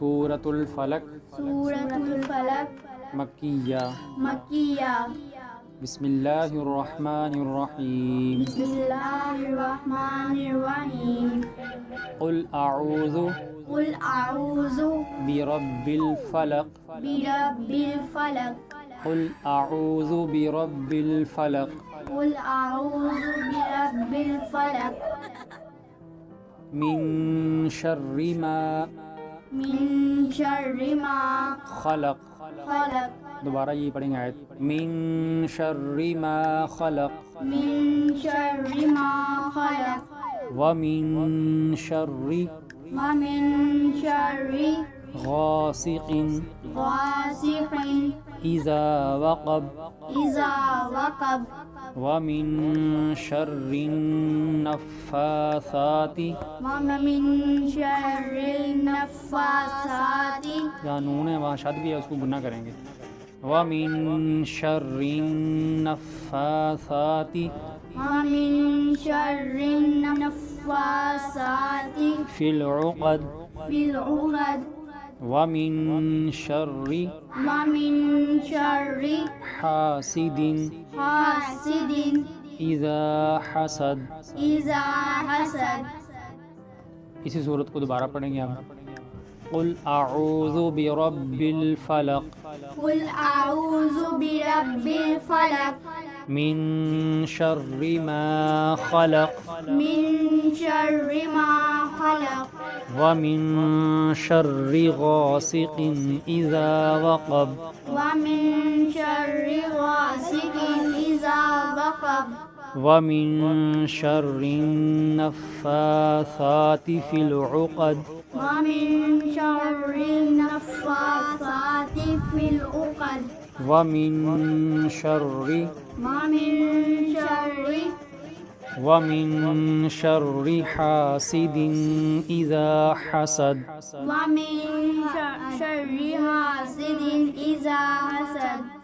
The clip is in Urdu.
سورة الفلق سورة الفلق مکیہ مکیہ بسم اللہ الرحمن الرحیم بسم اللہ الرحمن الرحیم قل اعوذ قل اعوذ برب الفلق برب الفلق قل اعوذ برب الفلق قل اعوذ برب الفلق من شر ما من شر ما خلق خلق دوبارہ یہ پڑھیں گے آیت من شر ما خلق من شر ما خلق ومن شر ومن شر غاسق غاسق اذا وقب إذا وقب ومن شر النفاثات ومن شر النفاثات جہاں نون ہے وہاں شد بھی ہے، اس کو گنہ کریں گے ومن شر النفاثات ومن شر النفاثات فی العقد في العقد ومن شر ومن شر حاسد حاسد اذا حسد إذا حسد اسی صورت کو دوبارہ پڑھیں گے آپ قل اعوذ برب الفلق قل أعوذ برب الفلق من شر ما خلق من شر ما خلق ومن شر غاسق اذا وقب ومن شر غاسق إذا وقب ومن شر النفاثات في العقد ومن شر النفاثات في العقد ومن شر حاسد إذا حسد ومن شر حاسد إذا حسد